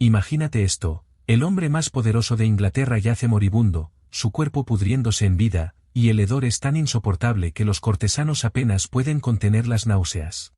Imagínate esto, el hombre más poderoso de Inglaterra yace moribundo, su cuerpo pudriéndose en vida, y el hedor es tan insoportable que los cortesanos apenas pueden contener las náuseas.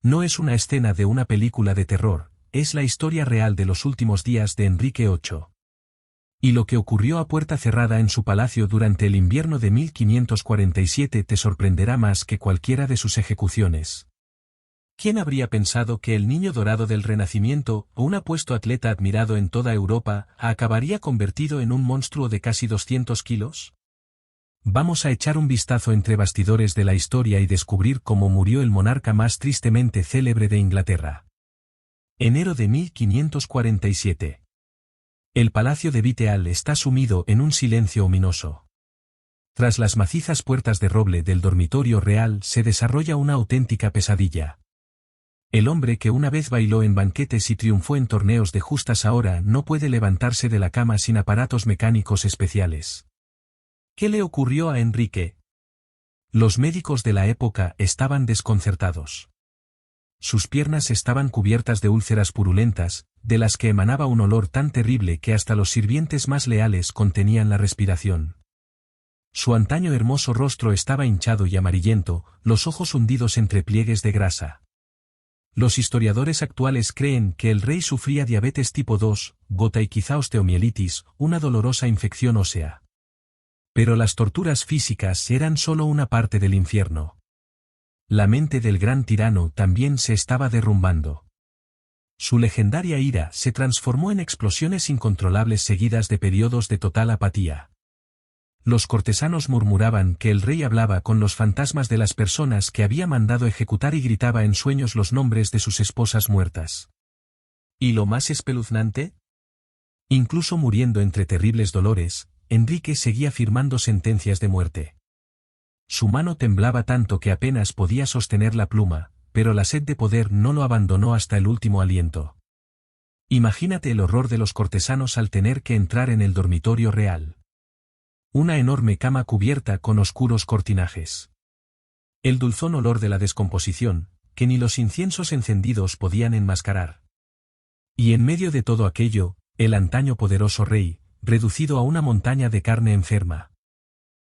No es una escena de una película de terror, es la historia real de los últimos días de Enrique VIII. Y lo que ocurrió a puerta cerrada en su palacio durante el invierno de 1547 te sorprenderá más que cualquiera de sus ejecuciones. ¿Quién habría pensado que el niño dorado del Renacimiento, o un apuesto atleta admirado en toda Europa, acabaría convertido en un monstruo de casi 200 kilos? Vamos a echar un vistazo entre bastidores de la historia y descubrir cómo murió el monarca más tristemente célebre de Inglaterra. Enero de 1547. El palacio de Viteal está sumido en un silencio ominoso. Tras las macizas puertas de roble del dormitorio real se desarrolla una auténtica pesadilla. El hombre que una vez bailó en banquetes y triunfó en torneos de justas ahora no puede levantarse de la cama sin aparatos mecánicos especiales. ¿Qué le ocurrió a Enrique? Los médicos de la época estaban desconcertados. Sus piernas estaban cubiertas de úlceras purulentas, de las que emanaba un olor tan terrible que hasta los sirvientes más leales contenían la respiración. Su antaño hermoso rostro estaba hinchado y amarillento, los ojos hundidos entre pliegues de grasa. Los historiadores actuales creen que el rey sufría diabetes tipo 2, gota y quizá osteomielitis, una dolorosa infección ósea. Pero las torturas físicas eran solo una parte del infierno. La mente del gran tirano también se estaba derrumbando. Su legendaria ira se transformó en explosiones incontrolables seguidas de periodos de total apatía. Los cortesanos murmuraban que el rey hablaba con los fantasmas de las personas que había mandado ejecutar y gritaba en sueños los nombres de sus esposas muertas. ¿Y lo más espeluznante? Incluso muriendo entre terribles dolores, Enrique seguía firmando sentencias de muerte. Su mano temblaba tanto que apenas podía sostener la pluma, pero la sed de poder no lo abandonó hasta el último aliento. Imagínate el horror de los cortesanos al tener que entrar en el dormitorio real. Una enorme cama cubierta con oscuros cortinajes. El dulzón olor de la descomposición, que ni los inciensos encendidos podían enmascarar. Y en medio de todo aquello, el antaño poderoso rey, reducido a una montaña de carne enferma.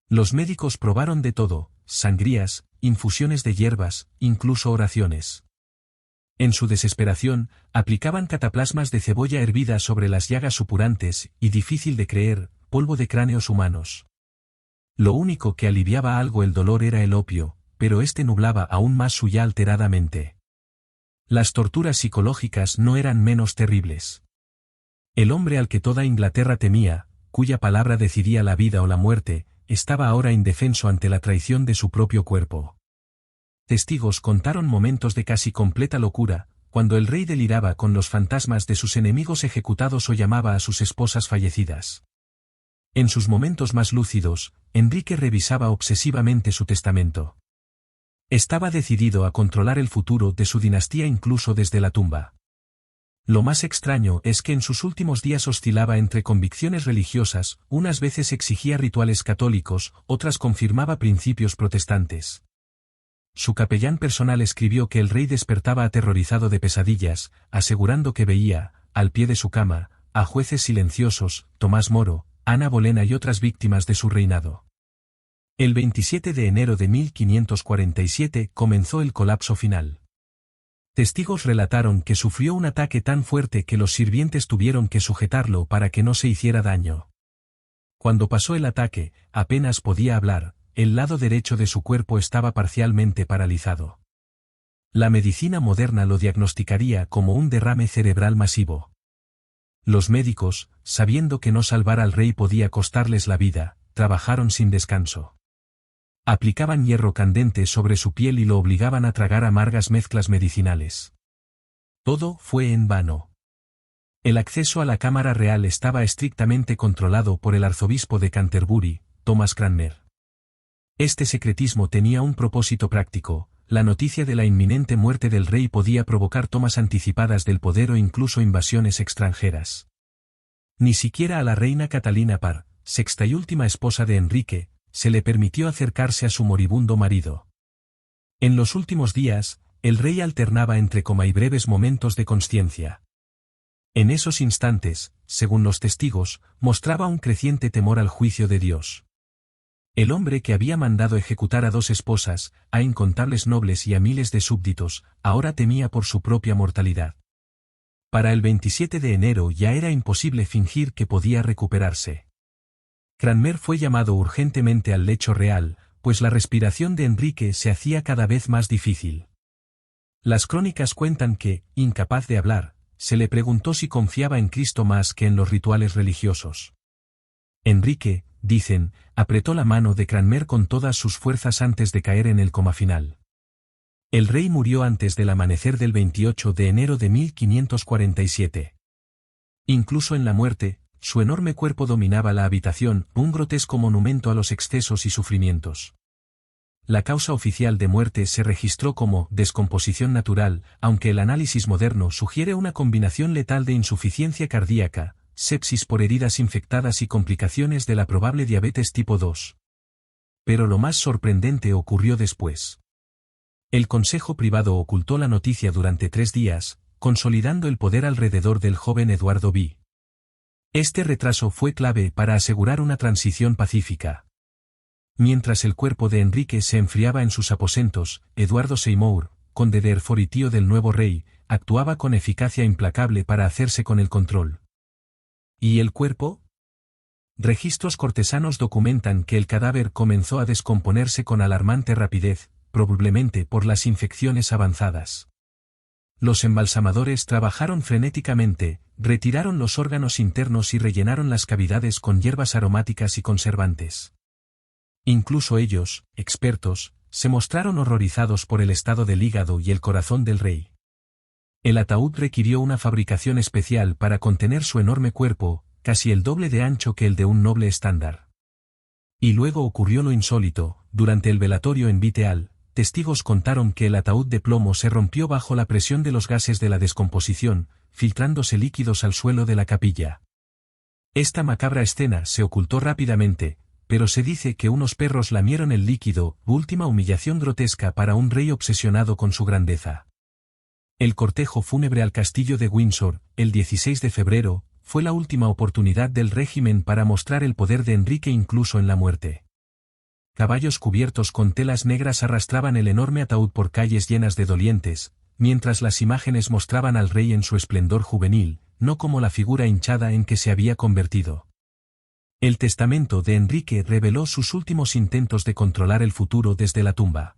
Los médicos probaron de todo, sangrías, infusiones de hierbas, incluso oraciones. En su desesperación, aplicaban cataplasmas de cebolla hervida sobre las llagas supurantes, y difícil de creer, polvo de cráneos humanos. Lo único que aliviaba algo el dolor era el opio, pero este nublaba aún más su ya alterada mente. Las torturas psicológicas no eran menos terribles. El hombre al que toda Inglaterra temía, cuya palabra decidía la vida o la muerte, estaba ahora indefenso ante la traición de su propio cuerpo. Testigos contaron momentos de casi completa locura, cuando el rey deliraba con los fantasmas de sus enemigos ejecutados o llamaba a sus esposas fallecidas. En sus momentos más lúcidos, Enrique revisaba obsesivamente su testamento. Estaba decidido a controlar el futuro de su dinastía incluso desde la tumba. Lo más extraño es que en sus últimos días oscilaba entre convicciones religiosas, unas veces exigía rituales católicos, otras confirmaba principios protestantes. Su capellán personal escribió que el rey despertaba aterrorizado de pesadillas, asegurando que veía, al pie de su cama, a jueces silenciosos, Tomás Moro, Ana Bolena y otras víctimas de su reinado. El 27 de enero de 1547 comenzó el colapso final. Testigos relataron que sufrió un ataque tan fuerte que los sirvientes tuvieron que sujetarlo para que no se hiciera daño. Cuando pasó el ataque, apenas podía hablar, el lado derecho de su cuerpo estaba parcialmente paralizado. La medicina moderna lo diagnosticaría como un derrame cerebral masivo. Los médicos, sabiendo que no salvar al rey podía costarles la vida, trabajaron sin descanso. Aplicaban hierro candente sobre su piel y lo obligaban a tragar amargas mezclas medicinales. Todo fue en vano. El acceso a la Cámara Real estaba estrictamente controlado por el arzobispo de Canterbury, Thomas Cranmer. Este secretismo tenía un propósito práctico: la noticia de la inminente muerte del rey podía provocar tomas anticipadas del poder o incluso invasiones extranjeras. Ni siquiera a la reina Catalina Parr, sexta y última esposa de Enrique, se le permitió acercarse a su moribundo marido. En los últimos días, el rey alternaba entre coma y breves momentos de consciencia. En esos instantes, según los testigos, mostraba un creciente temor al juicio de Dios. El hombre que había mandado ejecutar a 2 esposas, a incontables nobles y a miles de súbditos, ahora temía por su propia mortalidad. Para el 27 de enero ya era imposible fingir que podía recuperarse. Cranmer fue llamado urgentemente al lecho real, pues la respiración de Enrique se hacía cada vez más difícil. Las crónicas cuentan que, incapaz de hablar, se le preguntó si confiaba en Cristo más que en los rituales religiosos. Enrique, dicen, apretó la mano de Cranmer con todas sus fuerzas antes de caer en el coma final. El rey murió antes del amanecer del 28 de enero de 1547. Incluso en la muerte, su enorme cuerpo dominaba la habitación, un grotesco monumento a los excesos y sufrimientos. La causa oficial de muerte se registró como descomposición natural, aunque el análisis moderno sugiere una combinación letal de insuficiencia cardíaca, sepsis por heridas infectadas y complicaciones de la probable diabetes tipo 2. Pero lo más sorprendente ocurrió después. El Consejo Privado ocultó la noticia durante 3 días, consolidando el poder alrededor del joven Eduardo B. Este retraso fue clave para asegurar una transición pacífica. Mientras el cuerpo de Enrique se enfriaba en sus aposentos, Eduardo Seymour, conde de Hereford y tío del nuevo rey, actuaba con eficacia implacable para hacerse con el control. ¿Y el cuerpo? Registros cortesanos documentan que el cadáver comenzó a descomponerse con alarmante rapidez, probablemente por las infecciones avanzadas. Los embalsamadores trabajaron frenéticamente, retiraron los órganos internos y rellenaron las cavidades con hierbas aromáticas y conservantes. Incluso ellos, expertos, se mostraron horrorizados por el estado del hígado y el corazón del rey. El ataúd requirió una fabricación especial para contener su enorme cuerpo, casi el doble de ancho que el de un noble estándar. Y luego ocurrió lo insólito, durante el velatorio en Viteal, testigos contaron que el ataúd de plomo se rompió bajo la presión de los gases de la descomposición, filtrándose líquidos al suelo de la capilla. Esta macabra escena se ocultó rápidamente, pero se dice que unos perros lamieron el líquido, última humillación grotesca para un rey obsesionado con su grandeza. El cortejo fúnebre al castillo de Windsor, el 16 de febrero, fue la última oportunidad del régimen para mostrar el poder de Enrique incluso en la muerte. Caballos cubiertos con telas negras arrastraban el enorme ataúd por calles llenas de dolientes, mientras las imágenes mostraban al rey en su esplendor juvenil, no como la figura hinchada en que se había convertido. El testamento de Enrique reveló sus últimos intentos de controlar el futuro desde la tumba.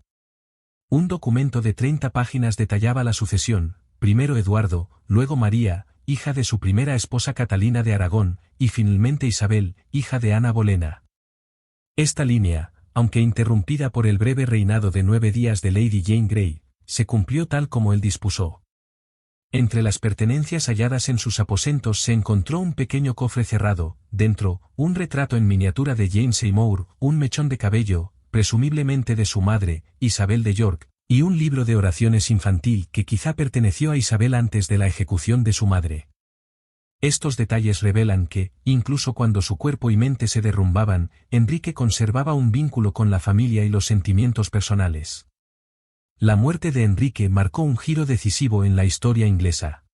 Un documento de 30 páginas detallaba la sucesión, primero Eduardo, luego María, hija de su primera esposa Catalina de Aragón, y finalmente Isabel, hija de Ana Bolena. Esta línea, aunque interrumpida por el breve reinado de 9 días de Lady Jane Grey, se cumplió tal como él dispuso. Entre las pertenencias halladas en sus aposentos se encontró un pequeño cofre cerrado, dentro, un retrato en miniatura de Jane Seymour, un mechón de cabello, presumiblemente de su madre, Isabel de York, y un libro de oraciones infantil que quizá perteneció a Isabel antes de la ejecución de su madre. Estos detalles revelan que, incluso cuando su cuerpo y mente se derrumbaban, Enrique conservaba un vínculo con la familia y los sentimientos personales. La muerte de Enrique marcó un giro decisivo en la historia inglesa.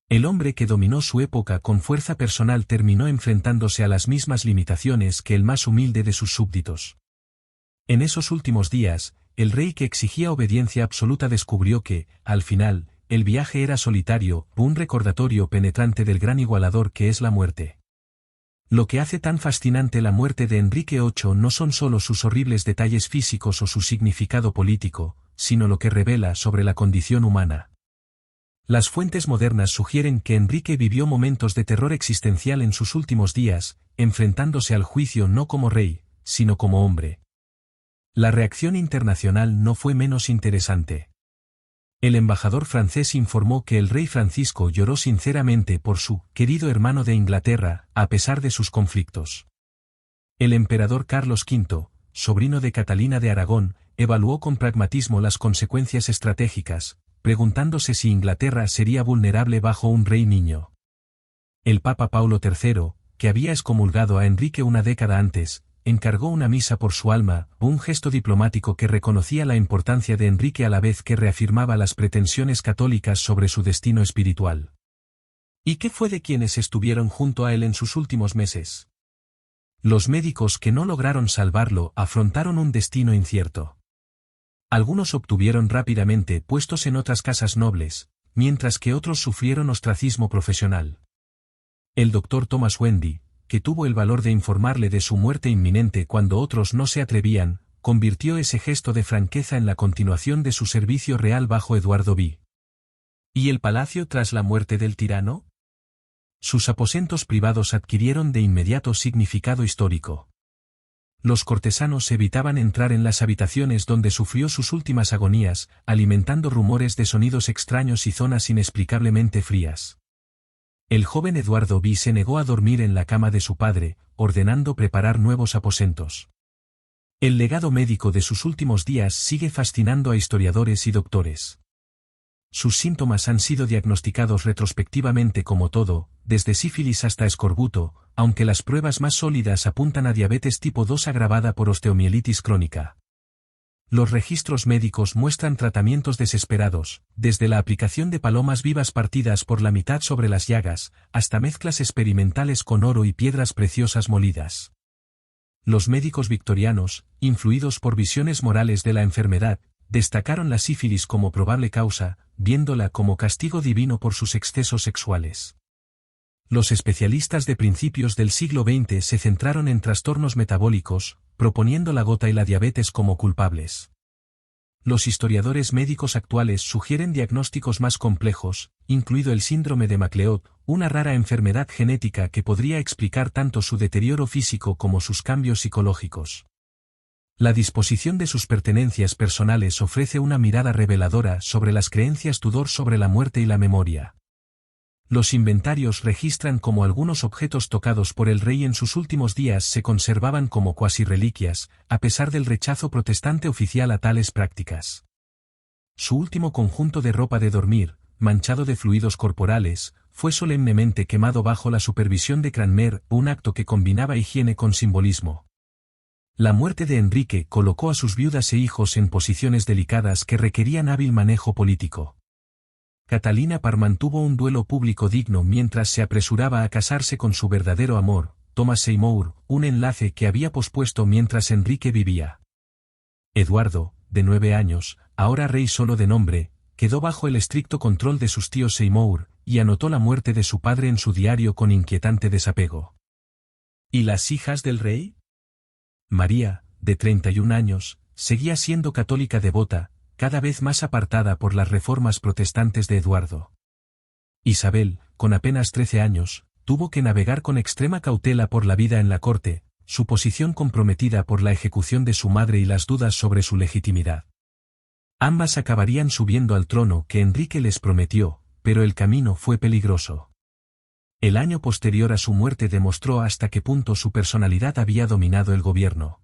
El hombre que dominó su época con fuerza personal terminó enfrentándose a las mismas limitaciones que el más humilde de sus súbditos. En esos últimos días, el rey que exigía obediencia absoluta descubrió que, al final, el viaje era solitario, un recordatorio penetrante del gran igualador que es la muerte. Lo que hace tan fascinante la muerte de Enrique VIII no son solo sus horribles detalles físicos o su significado político, sino lo que revela sobre la condición humana. Las fuentes modernas sugieren que Enrique vivió momentos de terror existencial en sus últimos días, enfrentándose al juicio no como rey, sino como hombre. La reacción internacional no fue menos interesante. El embajador francés informó que el rey Francisco lloró sinceramente por su querido hermano de Inglaterra, a pesar de sus conflictos. El emperador Carlos V, sobrino de Catalina de Aragón, evaluó con pragmatismo las consecuencias estratégicas, preguntándose si Inglaterra sería vulnerable bajo un rey niño. El Papa Paulo III, que había excomulgado a Enrique una década antes, encargó una misa por su alma, un gesto diplomático que reconocía la importancia de Enrique a la vez que reafirmaba las pretensiones católicas sobre su destino espiritual. ¿Y qué fue de quienes estuvieron junto a él en sus últimos meses? Los médicos que no lograron salvarlo afrontaron un destino incierto. Algunos obtuvieron rápidamente puestos en otras casas nobles, mientras que otros sufrieron ostracismo profesional. El doctor Thomas Wendy, que tuvo el valor de informarle de su muerte inminente cuando otros no se atrevían, convirtió ese gesto de franqueza en la continuación de su servicio real bajo Eduardo V. ¿Y el palacio tras la muerte del tirano? Sus aposentos privados adquirieron de inmediato significado histórico. Los cortesanos evitaban entrar en las habitaciones donde sufrió sus últimas agonías, alimentando rumores de sonidos extraños y zonas inexplicablemente frías. El joven Eduardo V se negó a dormir en la cama de su padre, ordenando preparar nuevos aposentos. El legado médico de sus últimos días sigue fascinando a historiadores y doctores. Sus síntomas han sido diagnosticados retrospectivamente como todo, desde sífilis hasta escorbuto, aunque las pruebas más sólidas apuntan a diabetes tipo 2 agravada por osteomielitis crónica. Los registros médicos muestran tratamientos desesperados, desde la aplicación de palomas vivas partidas por la mitad sobre las llagas, hasta mezclas experimentales con oro y piedras preciosas molidas. Los médicos victorianos, influidos por visiones morales de la enfermedad, destacaron la sífilis como probable causa, viéndola como castigo divino por sus excesos sexuales. Los especialistas de principios del siglo XX se centraron en trastornos metabólicos, proponiendo la gota y la diabetes como culpables. Los historiadores médicos actuales sugieren diagnósticos más complejos, incluido el síndrome de MacLeod, una rara enfermedad genética que podría explicar tanto su deterioro físico como sus cambios psicológicos. La disposición de sus pertenencias personales ofrece una mirada reveladora sobre las creencias Tudor sobre la muerte y la memoria. Los inventarios registran cómo algunos objetos tocados por el rey en sus últimos días se conservaban como cuasi reliquias, a pesar del rechazo protestante oficial a tales prácticas. Su último conjunto de ropa de dormir, manchado de fluidos corporales, fue solemnemente quemado bajo la supervisión de Cranmer, un acto que combinaba higiene con simbolismo. La muerte de Enrique colocó a sus viudas e hijos en posiciones delicadas que requerían hábil manejo político. Catalina Parr mantuvo un duelo público digno mientras se apresuraba a casarse con su verdadero amor, Thomas Seymour, un enlace que había pospuesto mientras Enrique vivía. Eduardo, de 9 años, ahora rey solo de nombre, quedó bajo el estricto control de sus tíos Seymour, y anotó la muerte de su padre en su diario con inquietante desapego. ¿Y las hijas del rey? María, de 31 años, seguía siendo católica devota, cada vez más apartada por las reformas protestantes de Eduardo. Isabel, con apenas 13 años, tuvo que navegar con extrema cautela por la vida en la corte, su posición comprometida por la ejecución de su madre y las dudas sobre su legitimidad. Ambas acabarían subiendo al trono que Enrique les prometió, pero el camino fue peligroso. El año posterior a su muerte demostró hasta qué punto su personalidad había dominado el gobierno.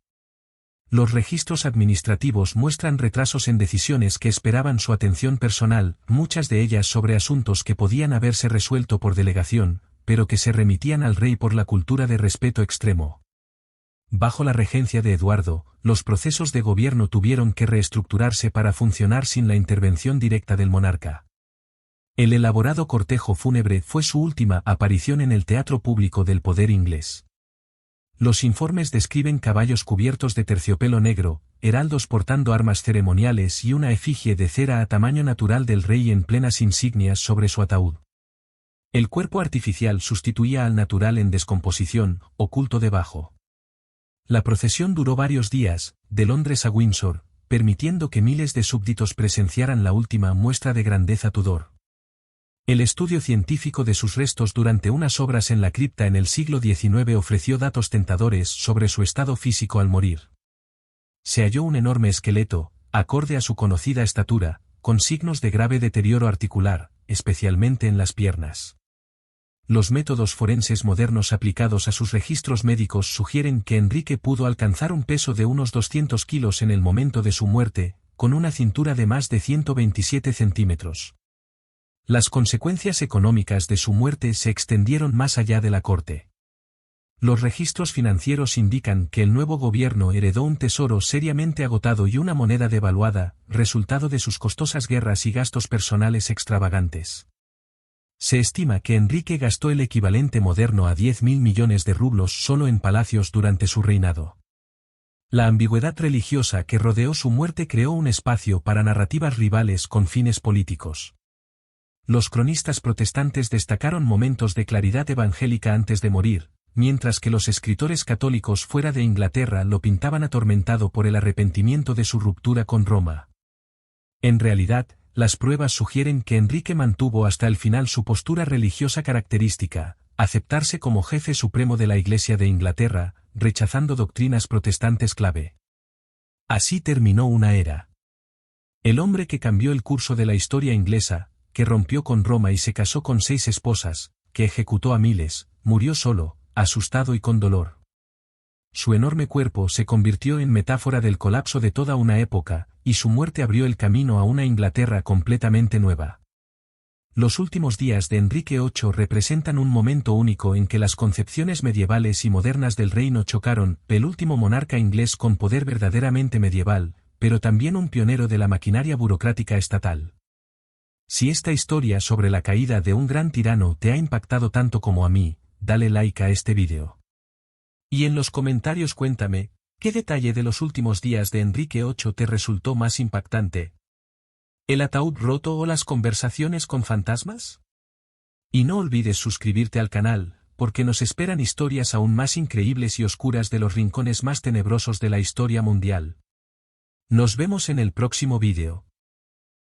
Los registros administrativos muestran retrasos en decisiones que esperaban su atención personal, muchas de ellas sobre asuntos que podían haberse resuelto por delegación, pero que se remitían al rey por la cultura de respeto extremo. Bajo la regencia de Eduardo, los procesos de gobierno tuvieron que reestructurarse para funcionar sin la intervención directa del monarca. El elaborado cortejo fúnebre fue su última aparición en el teatro público del poder inglés. Los informes describen caballos cubiertos de terciopelo negro, heraldos portando armas ceremoniales y una efigie de cera a tamaño natural del rey en plenas insignias sobre su ataúd. El cuerpo artificial sustituía al natural en descomposición, oculto debajo. La procesión duró varios días, de Londres a Windsor, permitiendo que miles de súbditos presenciaran la última muestra de grandeza Tudor. El estudio científico de sus restos durante unas obras en la cripta en el siglo XIX ofreció datos tentadores sobre su estado físico al morir. Se halló un enorme esqueleto, acorde a su conocida estatura, con signos de grave deterioro articular, especialmente en las piernas. Los métodos forenses modernos aplicados a sus registros médicos sugieren que Enrique pudo alcanzar un peso de unos 200 kilos en el momento de su muerte, con una cintura de más de 127 centímetros. Las consecuencias económicas de su muerte se extendieron más allá de la corte. Los registros financieros indican que el nuevo gobierno heredó un tesoro seriamente agotado y una moneda devaluada, resultado de sus costosas guerras y gastos personales extravagantes. Se estima que Enrique gastó el equivalente moderno a 10.000 millones de rublos solo en palacios durante su reinado. La ambigüedad religiosa que rodeó su muerte creó un espacio para narrativas rivales con fines políticos. Los cronistas protestantes destacaron momentos de claridad evangélica antes de morir, mientras que los escritores católicos fuera de Inglaterra lo pintaban atormentado por el arrepentimiento de su ruptura con Roma. En realidad, las pruebas sugieren que Enrique mantuvo hasta el final su postura religiosa característica, aceptarse como jefe supremo de la Iglesia de Inglaterra, rechazando doctrinas protestantes clave. Así terminó una era. El hombre que cambió el curso de la historia inglesa, que rompió con Roma y se casó con 6 esposas, que ejecutó a miles, murió solo, asustado y con dolor. Su enorme cuerpo se convirtió en metáfora del colapso de toda una época, y su muerte abrió el camino a una Inglaterra completamente nueva. Los últimos días de Enrique VIII representan un momento único en que las concepciones medievales y modernas del reino chocaron, el último monarca inglés con poder verdaderamente medieval, pero también un pionero de la maquinaria burocrática estatal. Si esta historia sobre la caída de un gran tirano te ha impactado tanto como a mí, dale like a este vídeo. Y en los comentarios cuéntame, ¿qué detalle de los últimos días de Enrique VIII te resultó más impactante? ¿El ataúd roto o las conversaciones con fantasmas? Y no olvides suscribirte al canal, porque nos esperan historias aún más increíbles y oscuras de los rincones más tenebrosos de la historia mundial. Nos vemos en el próximo vídeo.